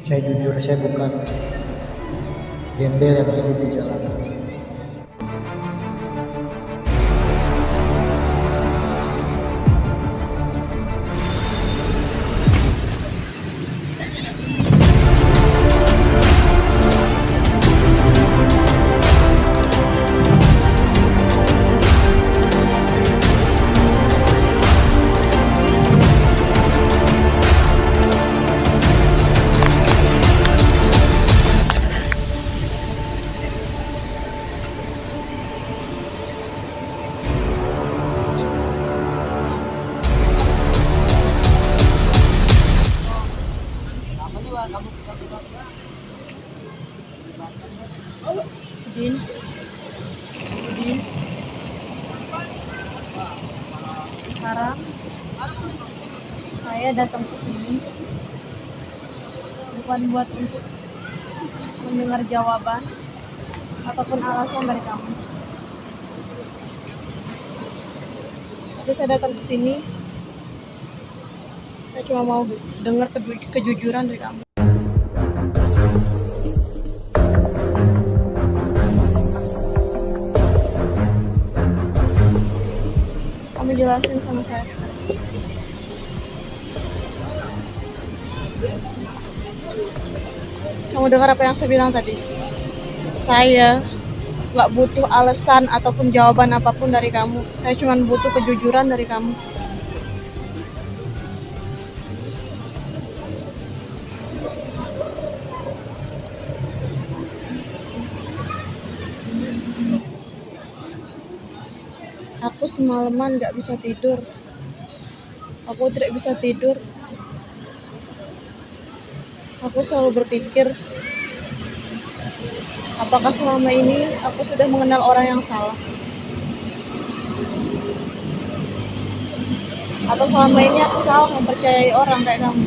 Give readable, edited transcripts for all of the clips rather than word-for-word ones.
Saya jujur, saya bukan gembel yang hidup di jalanan. Din, Din, sekarang saya datang ke sini bukan buat untuk mendengar jawaban ataupun alasan dari kamu. Tapi saya datang ke sini, saya cuma mau dengar kejujuran dari kamu. Kamu jelasin sama saya sekarang. Kamu dengar apa yang saya bilang tadi? Saya nggak butuh alasan ataupun jawaban apapun dari kamu. Saya cuma butuh kejujuran dari kamu. Aku semalaman nggak bisa tidur. Aku tidak bisa tidur. Aku selalu berpikir, apakah selama ini aku sudah mengenal orang yang salah? Atau selama ini aku salah mempercayai orang kayak kamu?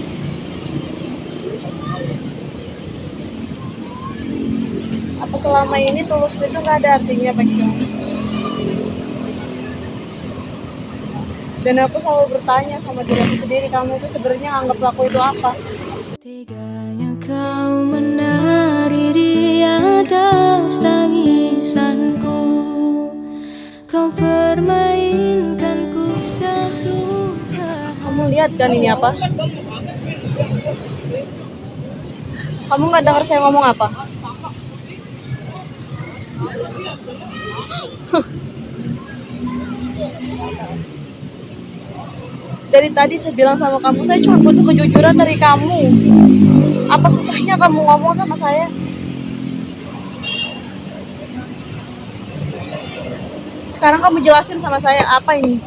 Apa selama ini tulusku itu nggak ada artinya bagi kamu? Dan aku selalu bertanya sama diri aku sendiri, kamu itu sebenarnya anggap aku itu apa? Teganya kau menari di atas tangisanku, kau permainkanku sesuka. Kamu lihat kan ini apa? Kamu nggak dengar saya ngomong apa? Dari tadi saya bilang sama kamu, saya cuma butuh kejujuran dari kamu. Apa susahnya kamu ngomong sama saya? Sekarang kamu jelasin sama saya apa ini?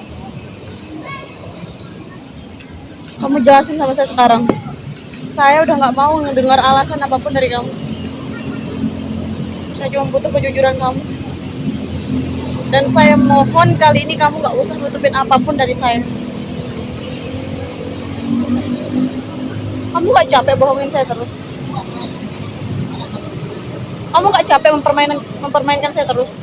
Kamu jelasin sama saya sekarang. Saya udah nggak mau mendengar alasan apapun dari kamu. Saya cuma butuh kejujuran kamu. Dan saya mohon kali ini kamu nggak usah nutupin apapun dari saya. Kamu gak capek bohongin saya terus? Kamu gak capek mempermainkan saya terus?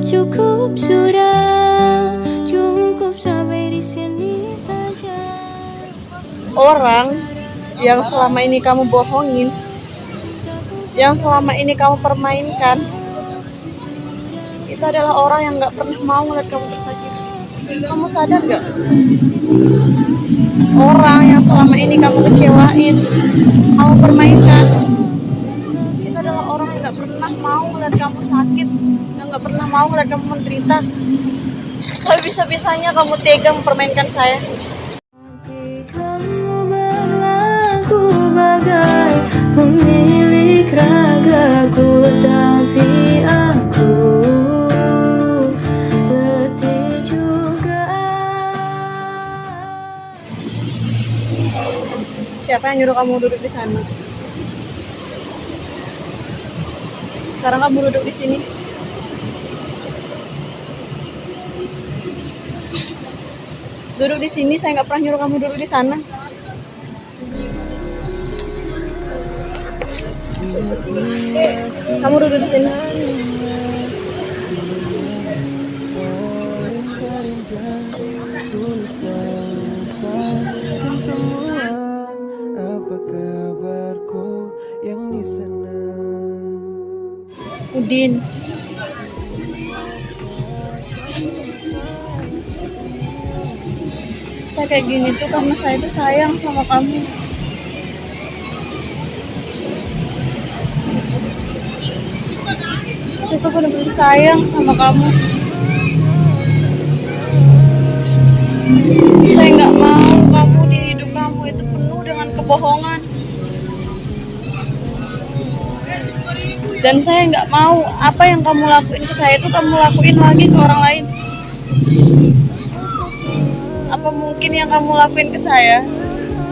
Cukup sudah, cukup sampai di sini saja. Orang yang selama ini kamu bohongin, yang selama ini kamu permainkan, itu adalah orang yang gak pernah mau ngeliat kamu tersakiti. Kamu sadar gak? Orang yang selama ini kamu kecewain, kamu permainkan, itu adalah orang yang gak pernah mau ngeliat kamu sakit, yang gak pernah mau ngeliat kamu menderita. Tapi bisa-bisanya kamu tega mempermainkan saya. Kamu berlaku bagai pemilik ragaku, tapi aku letih juga. Siapa yang nyuruh kamu duduk di sana? Sekarang kamu duduk di sini. Duduk di sini, saya nggak pernah nyuruh kamu duduk di sana. Kamu duduk di sini. Apa kabarku yang di sana? Udin. Saya kayak gini tuh karena saya tuh sayang sama kamu. Saya tuh benar-benar sayang sama kamu. Saya nggak mau kamu di hidup kamu itu penuh dengan kebohongan. Dan saya nggak mau apa yang kamu lakuin ke saya itu kamu lakuin lagi ke orang lain. Apa mungkin yang kamu lakuin ke saya,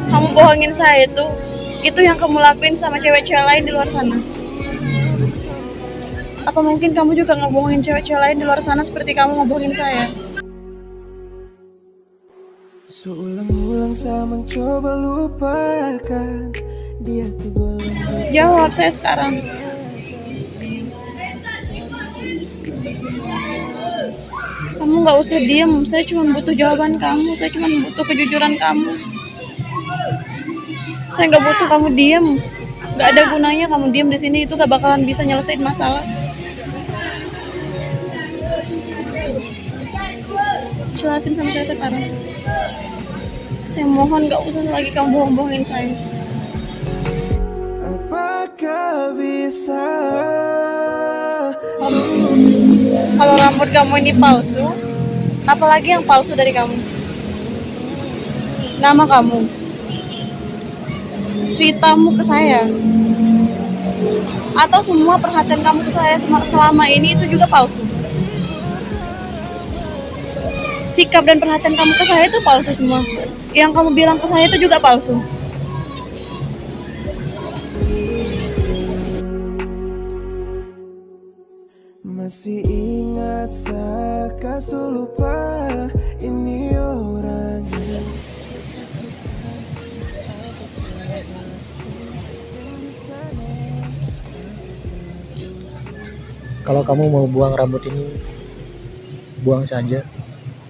kamu bohongin saya itu yang kamu lakuin sama cewek-cewek lain di luar sana? Apa mungkin kamu juga ngebohongin cewek-cewek lain di luar sana seperti kamu ngebohongin saya? Seulang-ulang saya mencoba lupakan dia tuh belum bisa. Jawab saya sekarang. Kamu nggak usah diem, saya cuma butuh jawaban kamu, saya cuma butuh kejujuran kamu. Saya nggak butuh kamu diem, nggak ada gunanya kamu diem di sini, itu nggak bakalan bisa nyelesain masalah. Jelasin sama saya sekarang. Saya mohon nggak usah lagi kamu bohong-bohongin saya. Apakah bisa? Kalau rambut kamu ini palsu, apalagi yang palsu dari kamu? Nama kamu, ceritamu ke saya, atau semua perhatian kamu ke saya selama ini itu juga palsu? Sikap dan perhatian kamu ke saya itu palsu semua. Yang kamu bilang ke saya itu juga palsu. Masih ingat saya lupa ini orangnya. Kalau kamu mau buang rambut ini, buang saja.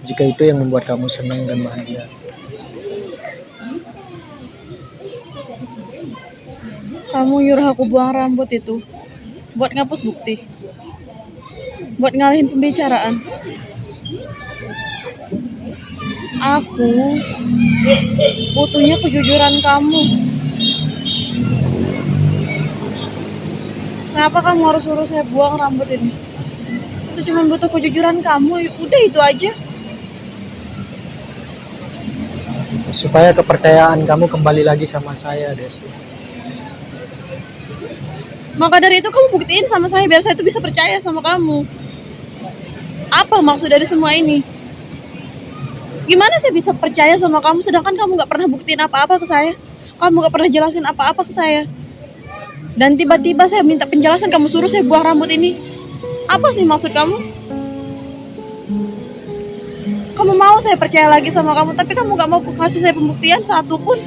Jika itu yang membuat kamu senang dan bahagia. Kamu nyuruh aku buang rambut itu buat ngapus bukti, buat ngalihin pembicaraan. Aku butuhnya kejujuran kamu. Kenapa kamu harus suruh saya buang rambut ini? Itu cuma butuh kejujuran kamu, udah itu aja. Supaya kepercayaan kamu kembali lagi sama saya, Desi. Maka dari itu kamu buktiin sama saya biar saya tuh bisa percaya sama kamu. Apa maksud dari semua ini? Gimana saya bisa percaya sama kamu sedangkan kamu gak pernah buktiin apa-apa ke saya? Kamu gak pernah jelasin apa-apa ke saya? Dan tiba-tiba saya minta penjelasan, kamu suruh saya buang rambut ini. Apa sih maksud kamu? Kamu mau saya percaya lagi sama kamu, tapi kamu gak mau kasih saya pembuktian satu pun.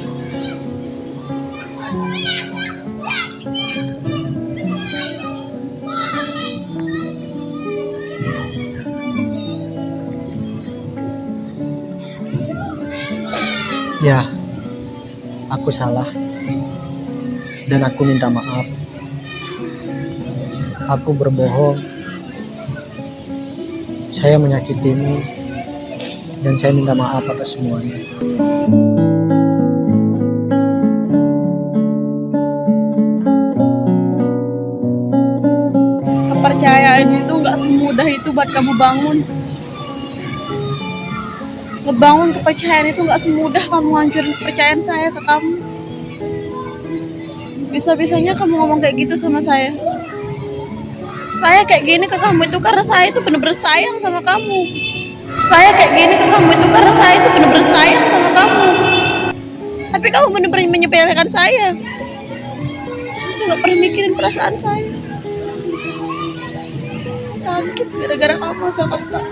Ya, aku salah. Dan aku minta maaf. Aku berbohong. Saya menyakitimu. Dan saya minta maaf atas semuanya. Kepercayaan itu gak semudah itu buat kamu bangun. Ngebangun kepercayaan itu gak semudah kamu hancurin kepercayaan saya ke kamu. Bisa-bisanya kamu ngomong kayak gitu sama saya. Saya kayak gini ke kamu itu karena saya itu bener-bener sayang sama kamu. Saya kayak gini ke kamu itu karena saya itu bener-bener sayang sama kamu. Tapi kamu bener-bener menyepelekan saya. Itu gak pernah mikirin perasaan saya. Saya sakit gara-gara kamu asal kamu tak.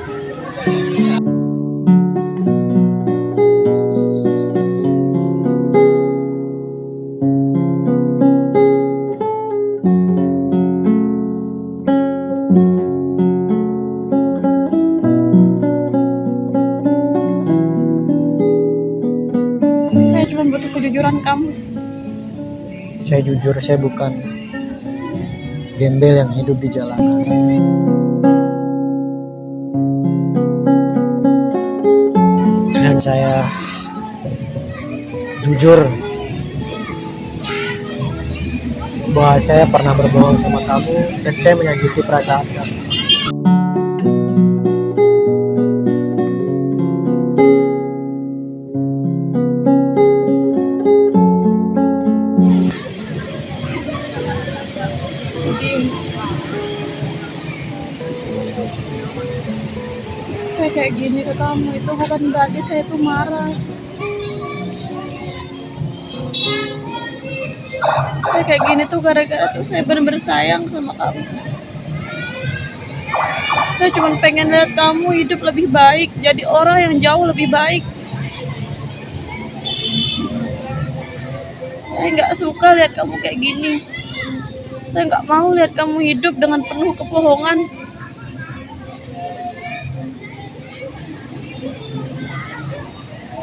kejujuran kamu. Saya jujur, saya bukan gembel yang hidup di jalanan. Dan saya jujur bahwa saya pernah berbohong sama kamu dan saya menyakiti perasaan kamu. Udin, saya kayak gini ke kamu itu bukan berarti saya tuh marah. Saya kayak gini tuh gara-gara tuh saya bener-bener sayang sama kamu. Saya cuma pengen lihat kamu hidup lebih baik, jadi orang yang jauh lebih baik. Saya nggak suka lihat kamu kayak gini. Saya nggak mau lihat kamu hidup dengan penuh kebohongan.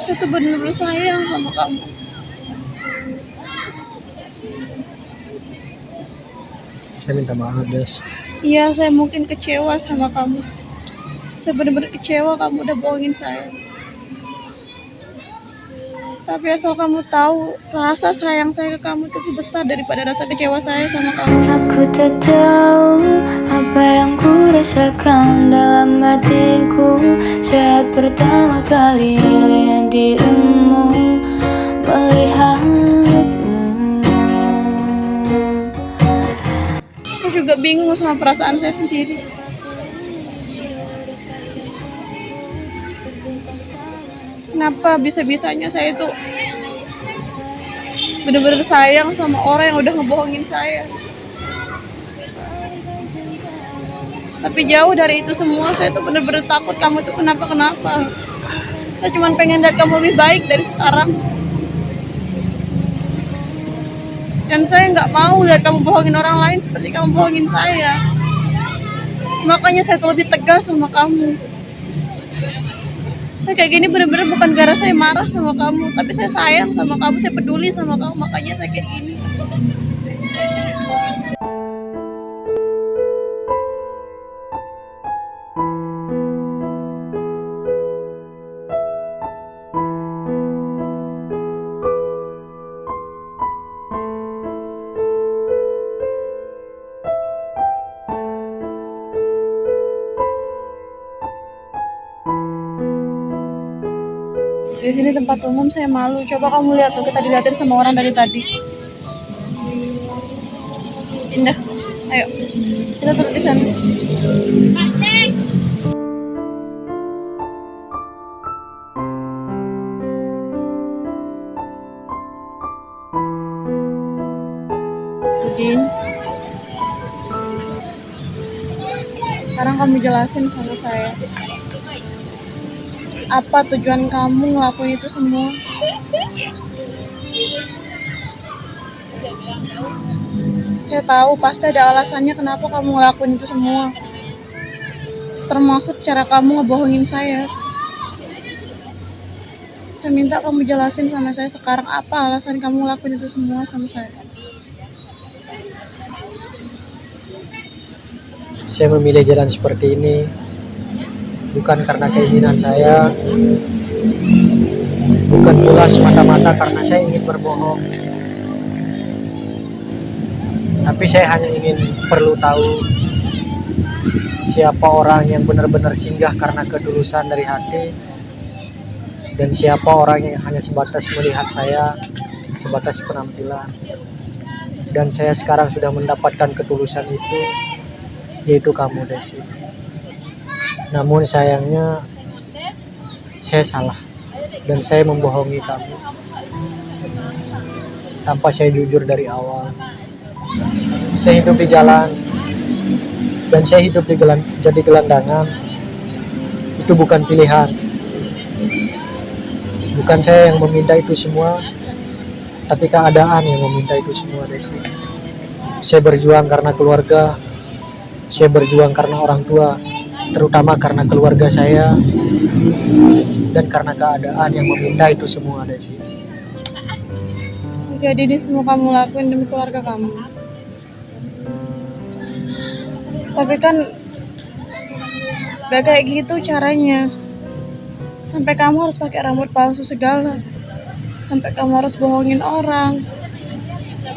Saya tuh bener-bener sayang sama kamu. Saya minta maaf, Des. Iya, saya mungkin kecewa sama kamu. Saya bener-bener kecewa kamu udah bohongin saya. Tapi asal kamu tahu, rasa sayang saya ke kamu itu lebih besar daripada rasa kecewa saya sama kamu. Aku tak tahu apa yang ku rasakan dalam hatiku saat pertama kali lihat dirimu, melihatmu. Saya juga bingung sama perasaan saya sendiri. Kenapa bisa-bisanya saya itu bener-bener sayang sama orang yang udah ngebohongin saya. Tapi jauh dari itu semua, saya tuh bener-bener takut kamu tuh kenapa-kenapa. Saya cuma pengen lihat kamu lebih baik dari sekarang. Dan saya nggak mau lihat kamu bohongin orang lain seperti kamu bohongin saya. Makanya saya tuh lebih tegas sama kamu. Saya kayak gini bener-bener bukan gara saya marah sama kamu, tapi saya sayang sama kamu, saya peduli sama kamu, makanya saya kayak gini. Di sini tempat umum, saya malu. Coba kamu lihat tuh, kita dilihatin sama orang dari tadi. Indah, ayo kita turun di sana. Udin, sekarang kamu jelasin sama saya, apa tujuan kamu ngelakuin itu semua? Saya tahu pasti ada alasannya kenapa kamu ngelakuin itu semua. Termasuk cara kamu ngebohongin saya. Saya minta kamu jelasin sama saya sekarang apa alasan kamu ngelakuin itu semua sama saya. Saya memilih jalan seperti ini bukan karena keinginan saya, bukan pula semata-mata karena saya ingin berbohong. Tapi saya hanya ingin perlu tahu siapa orang yang benar-benar singgah karena ketulusan dari hati, dan siapa orang yang hanya sebatas melihat saya, sebatas penampilan. Dan saya sekarang sudah mendapatkan ketulusan itu, yaitu kamu, Desi. Namun sayangnya saya salah dan saya membohongi kamu tanpa saya jujur dari awal. Saya hidup di jalan dan saya hidup jadi gelandangan. Itu bukan pilihan. Bukan saya yang meminta itu semua, tapi keadaan yang meminta itu semua, Desi. Saya berjuang karena keluarga, saya berjuang karena orang tua, terutama karena keluarga saya, dan karena keadaan yang meminta itu semua, Desi. Jadi ini semua kamu lakuin demi keluarga kamu. Tapi kan gak kayak gitu caranya. Sampai kamu harus pakai rambut palsu segala. Sampai kamu harus bohongin orang.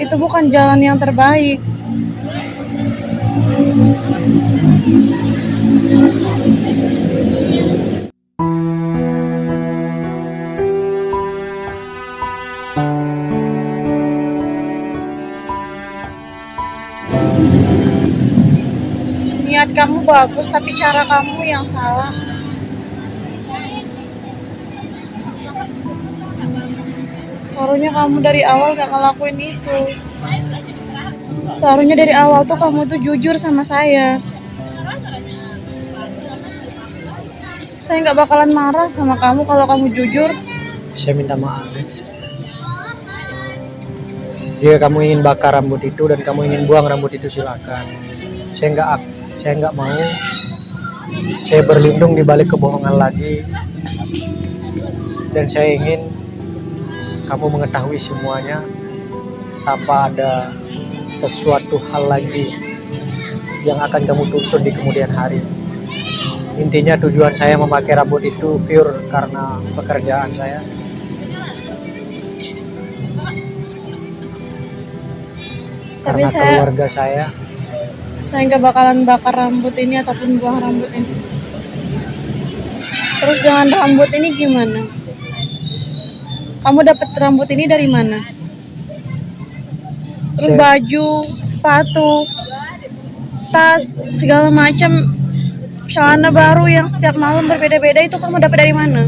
Itu bukan jalan yang terbaik. Niat kamu bagus, tapi cara kamu yang salah. Seharusnya kamu dari awal gak ngelakuin itu. Seharusnya dari awal tuh kamu tuh jujur sama saya. Saya gak bakalan marah sama kamu kalau kamu jujur. Saya minta maaf, guys. Jika kamu ingin bakar rambut itu dan kamu ingin buang rambut itu, silakan. Saya nggak mau. Saya berlindung di balik kebohongan lagi. Dan saya ingin kamu mengetahui semuanya tanpa ada sesuatu hal lagi yang akan kamu tuntut di kemudian hari. Intinya tujuan saya memakai rambut itu pure karena pekerjaan saya. Tapi Karena keluarga saya. Saya nggak bakalan bakar rambut ini ataupun buang rambut ini. Terus dengan rambut ini gimana? Kamu dapat rambut ini dari mana? Terus baju, sepatu, tas, segala macam, celana baru yang setiap malam berbeda-beda, itu kamu dapat dari mana?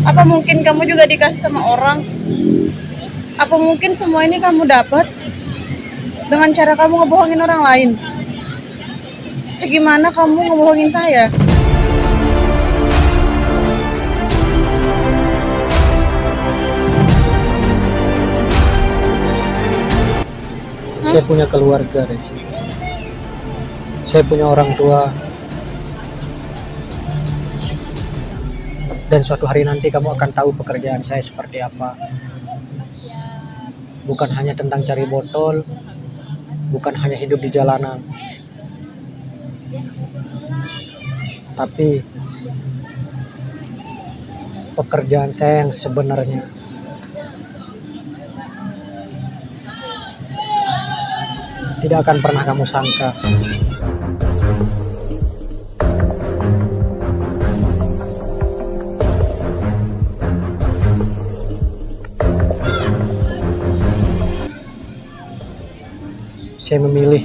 Apa mungkin kamu juga dikasih sama orang? Apa mungkin semua ini kamu dapat dengan cara kamu ngebohongin orang lain? Segimana kamu ngebohongin saya? Saya punya keluarga, Desi. Saya punya orang tua. Dan suatu hari nanti kamu akan tahu pekerjaan saya seperti apa. Bukan hanya tentang cari botol, bukan hanya hidup di jalanan, tapi pekerjaan saya yang sebenarnya. Tidak akan pernah kamu sangka. Saya memilih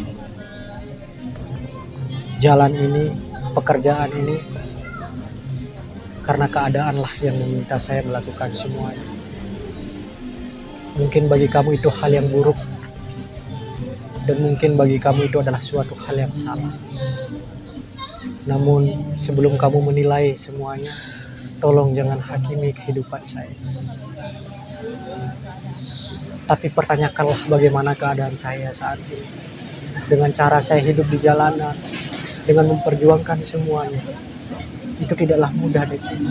jalan ini, pekerjaan ini, karena keadaanlah yang meminta saya melakukan semuanya. Mungkin bagi kamu itu hal yang buruk, dan mungkin bagi kamu itu adalah suatu hal yang salah. Namun sebelum kamu menilai semuanya, tolong jangan hakimi kehidupan saya. Tapi pertanyakanlah bagaimana keadaan saya saat ini. Dengan cara saya hidup di jalanan, dengan memperjuangkan semuanya. Itu tidaklah mudah di sini.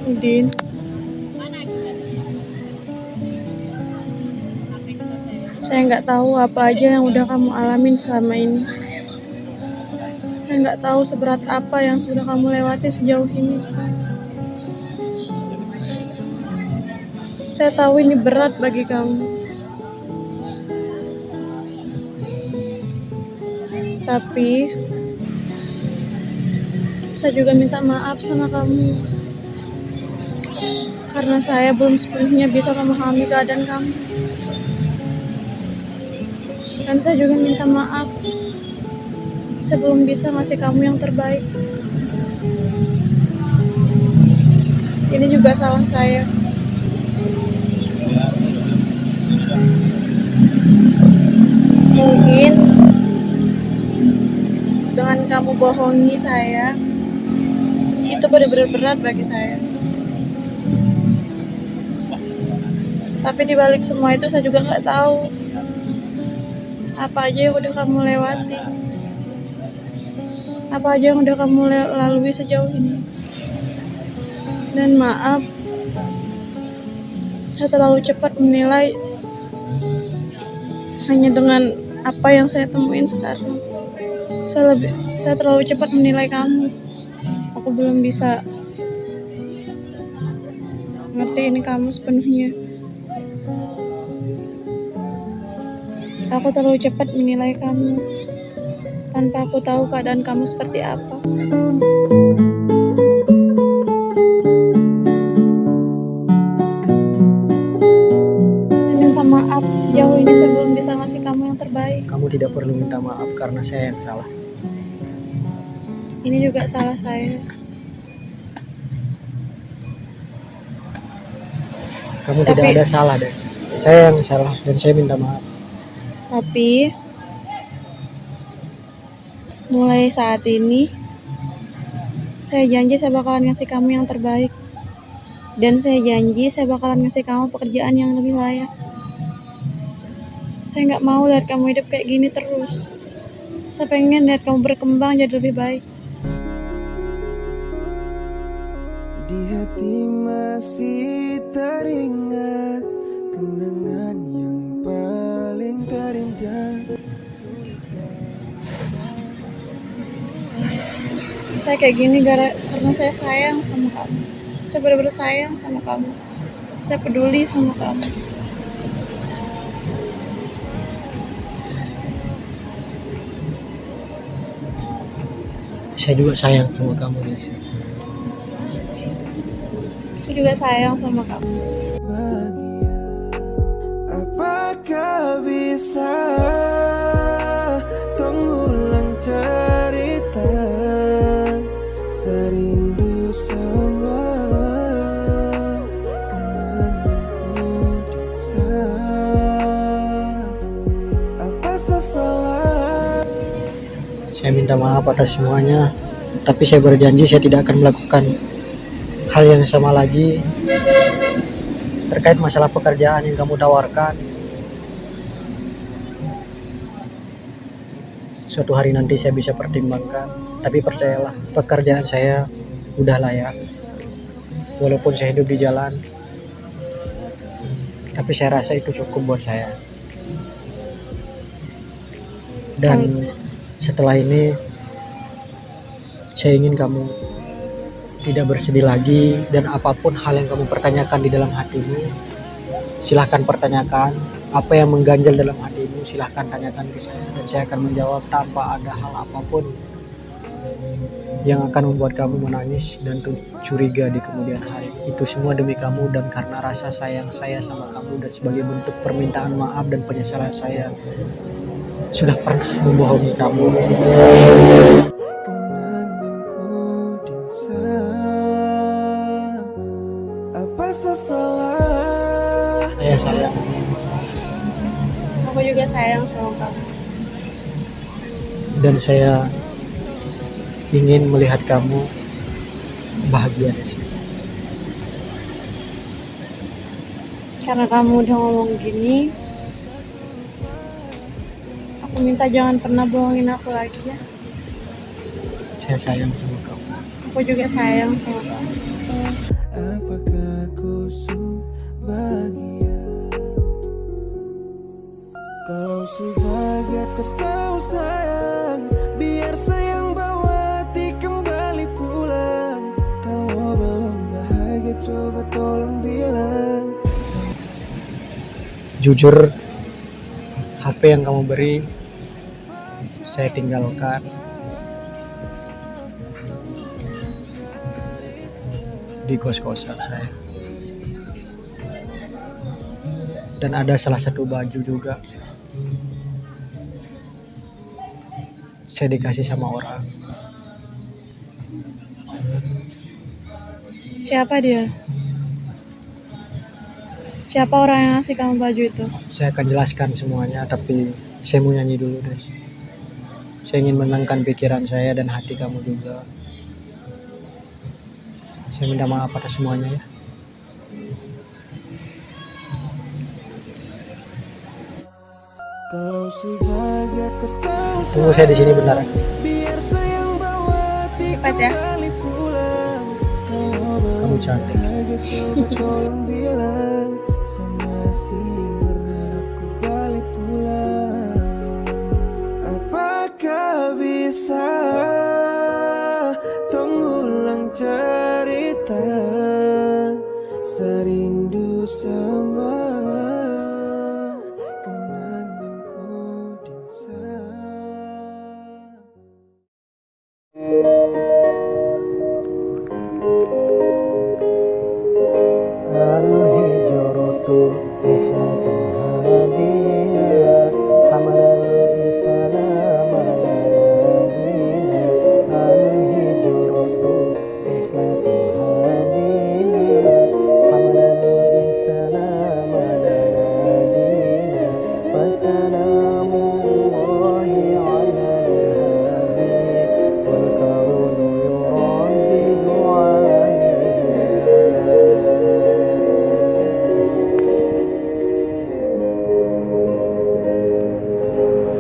Udin, saya nggak tahu apa aja yang udah kamu alamin selama ini. Saya nggak tahu seberat apa yang sudah kamu lewati sejauh ini. Saya tahu ini berat bagi kamu. Tapi saya juga minta maaf sama kamu. Karena saya belum sepenuhnya bisa memahami keadaan kamu. Dan saya juga minta maaf saya belum bisa ngasih kamu yang terbaik. Ini juga salah saya. Mungkin dengan kamu bohongi saya, itu benar-benar berat bagi saya. Tapi di balik semua itu saya juga nggak tahu apa aja yang udah kamu lewati, apa aja yang udah kamu lalui sejauh ini. Dan maaf, saya terlalu cepat menilai hanya dengan apa yang saya temuin sekarang. Saya terlalu cepat menilai kamu. Aku belum bisa ngertiin kamu sepenuhnya. Aku terlalu cepat menilai kamu tanpa aku tahu keadaan kamu seperti apa. Dan minta maaf, sejauh ini saya belum bisa ngasih kamu yang terbaik. Kamu tidak perlu minta maaf karena saya yang salah. Ini juga salah saya. Kamu tidak ada salah, Des. Saya yang salah dan saya minta maaf. Tapi mulai saat ini saya janji saya bakalan ngasih kamu yang terbaik. Dan saya janji saya bakalan ngasih kamu pekerjaan yang lebih layak. Saya gak mau lihat kamu hidup kayak gini terus. Saya pengen lihat kamu berkembang jadi lebih baik. Di hati masih teringat kenangan yang paling terindah. Saya kayak gini karena saya sayang sama kamu. Saya benar-benar sayang sama kamu. Saya peduli sama kamu. Saya juga sayang sama kamu, Des. Aku juga sayang sama kamu. Bahagia, apakah bisa mengulang cerita serindu sama kenanganku bisa apa salah. Saya minta maaf atas semuanya, tapi saya berjanji saya tidak akan melakukan hal yang sama lagi terkait masalah pekerjaan yang kamu tawarkan. Suatu hari nanti saya bisa pertimbangkan, tapi percayalah, pekerjaan saya udah layak. Walaupun saya hidup di jalan, tapi saya rasa itu cukup buat saya. Dan setelah ini, saya ingin kamu tidak bersedih lagi, dan apapun hal yang kamu pertanyakan di dalam hatimu, silahkan pertanyakan. Apa yang mengganjal dalam hatimu, silahkan tanyakan ke saya, dan saya akan menjawab tanpa ada hal apapun yang akan membuat kamu menangis dan curiga di kemudian hari. Itu semua demi kamu dan karena rasa sayang saya sama kamu, dan sebagai bentuk permintaan maaf dan penyesalan saya sudah pernah membohongi kamu. Kenanganku bisa apa salah. Saya sayang. Aku juga sayang sama kamu. Dan saya ingin melihat kamu bahagia, Des. Karena kamu udah ngomong gini, aku minta jangan pernah bohongin aku lagi ya. Saya sayang sama kamu. Aku juga sayang sama kamu. Apakah ku bahagia? Kalau sebagai kau sayang, biar sayang bawa hati kembali pulang. Kalau belum bahagia coba tolong bilang. Jujur, HP yang kamu beri saya tinggalkan. Di kos-kosan saya. Dan ada salah satu baju juga. saya dikasih sama orang. Siapa dia? Siapa orang yang ngasih kamu baju itu? Saya akan jelaskan semuanya, tapi saya mau nyanyi dulu deh. Saya ingin menenangkan pikiran saya dan hati kamu juga. Saya minta maaf atas semuanya ya. Kalau sebagai kau Tunggu saya di sini bentar. biar sayang bawa Cepat ya. kali pulang. Kamu cantik. Coba tolong bilang sama si berharap ku balik pulang. Apakah bisa mengulang cerita serindu sama kenanganku desa. الهجرة رحلة هادية حمل الإسلام لنادينا. الهجرة رحلة هادية حمل الإسلام لنادينا. فسلام الله على الهادي والكون يردد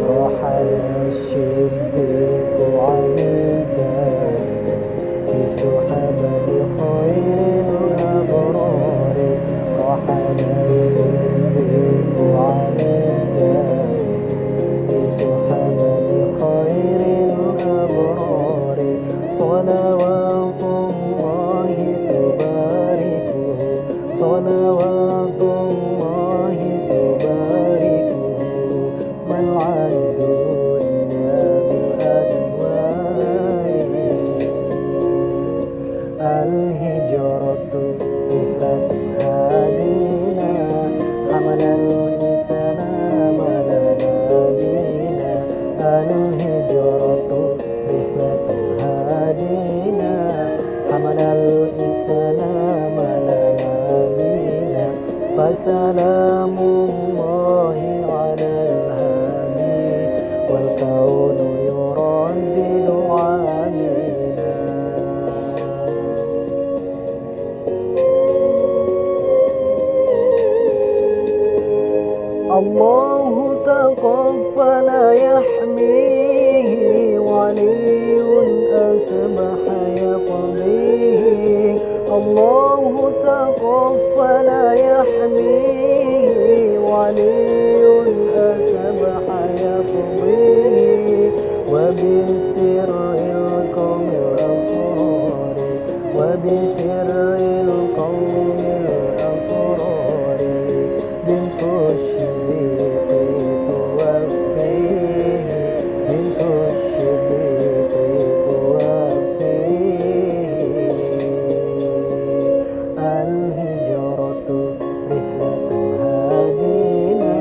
رحل الشبيك عن الدار بسحب خير الأبرار. رحل الشبيك عن الدار بسحب خير الأبرار. صلوات الله تباركه صلوات الله تباركه من عد الدنيا بالأدوار. الهجرة رحلة هادينا حمل الإسلام لنادينا. الهجرة رحلة هادينا حمل الإسلام لنادينا. فسلام الله على الهادي والكون يردد عامنا. الله تقبل يحميه ولي أسبح يقضيه. الله تقبل يحميه ولي أسبح يقضيه. وبسر القوم الأسرار وبسر القوم الأسرار بنت الشبيك توفيه. بنت الشبيك توفيه. الهجرة رحلة هادينا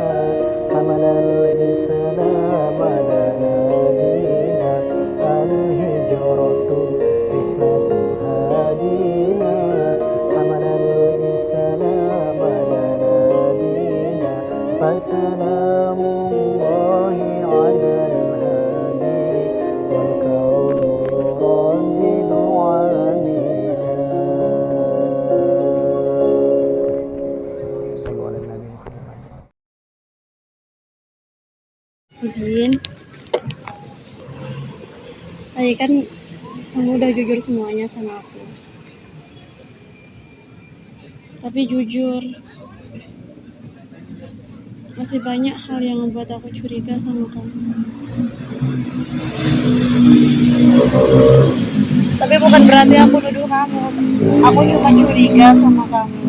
حمل الإسلام لنادينا. الهجرة رحلة هادينا حمل الإسلام لنادينا. فسلام الله على الهادي والكون يردد عامنا. صلوا على النبي محمد. Udin, tadi kan kamu udah jujur semuanya sama aku. Tapi jujur, masih banyak hal yang membuat aku curiga sama kamu. Tapi bukan berarti aku nuduh kamu. Aku cuma curiga sama kamu.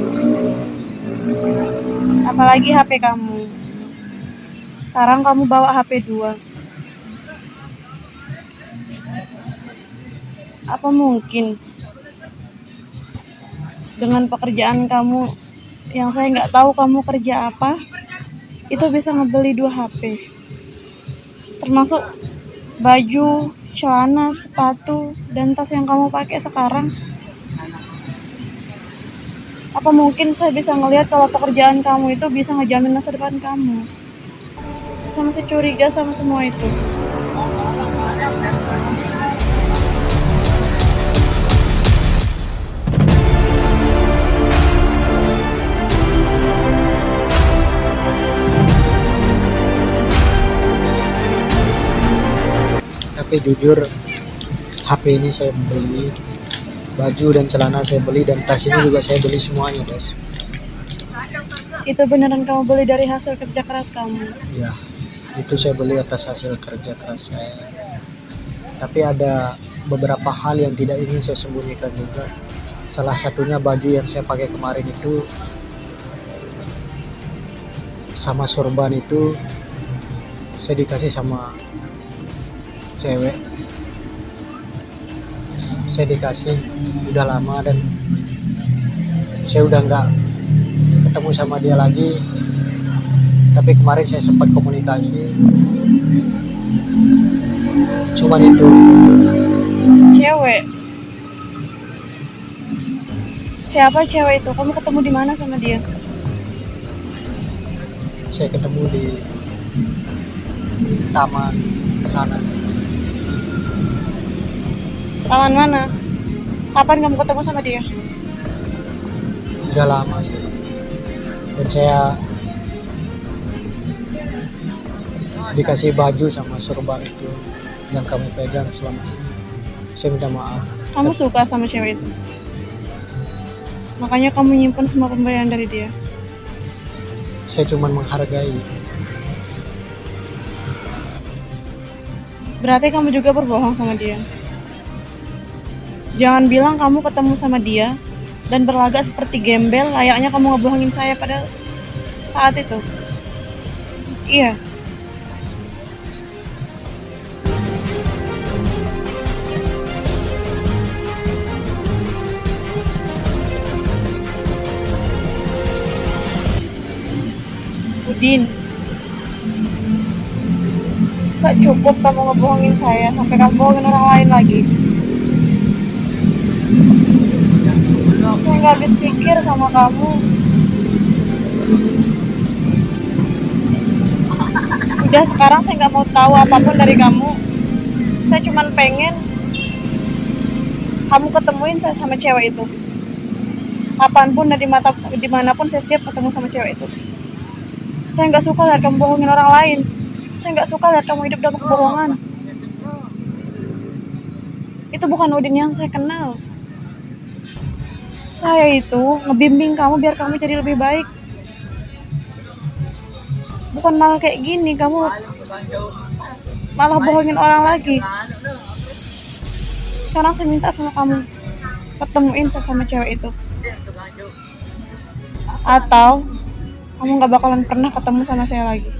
Apalagi HP kamu. Sekarang kamu bawa HP 2. Apa mungkin dengan pekerjaan kamu yang saya nggak tahu kamu kerja apa, itu bisa ngebeli 2 HP? Termasuk baju, celana, sepatu, dan tas yang kamu pakai sekarang? Apa mungkin saya bisa ngelihat kalau pekerjaan kamu itu bisa ngejamin masa depan kamu? Saya masih curiga sama semua itu. Tapi jujur, HP ini saya beli, baju dan celana saya beli, dan tas ini juga saya beli semuanya, guys. Itu beneran kamu beli dari hasil kerja keras kamu? Ya, itu saya beli atas hasil kerja keras saya. Tapi ada beberapa hal yang tidak ingin saya sembunyikan juga. Salah satunya baju yang saya pakai kemarin itu sama sorban itu saya dikasih sama cewek. Saya dikasih udah lama dan saya udah nggak ketemu sama dia lagi. Tapi kemarin saya sempat komunikasi. Cuman itu. Cewek? Siapa cewek itu? Kamu ketemu di mana sama dia? Saya ketemu di taman sana. Taman mana? Kapan kamu ketemu sama dia? Udah lama sih. Dan saya dikasih baju sama sorban itu yang kamu pegang selama ini. Saya minta maaf. Kamu suka sama cewek itu? Makanya kamu nyimpen semua pemberian dari dia? Saya cuma menghargai. Berarti kamu juga berbohong sama dia? Jangan bilang kamu ketemu sama dia dan berlagak seperti gembel layaknya kamu ngebohongin saya pada saat itu. Iya. Udin, gak cukup kamu ngebohongin saya sampai kamu bohongin orang lain lagi. Saya gak habis pikir sama kamu. Udah, sekarang saya gak mau tahu apapun dari kamu. Saya cuma pengen kamu ketemuin saya sama cewek itu. Kapanpun dan dimanapun saya siap ketemu sama cewek itu. Saya nggak suka lihat kamu bohongin orang lain. Saya nggak suka lihat kamu hidup dalam kebohongan. Itu bukan Udin yang saya kenal. Saya itu ngebimbing kamu biar kamu jadi lebih baik. Bukan malah kayak gini, kamu malah bohongin orang lagi. Sekarang saya minta sama kamu, ketemuin saya sama cewek itu. Atau kamu gak bakalan pernah ketemu sama saya lagi.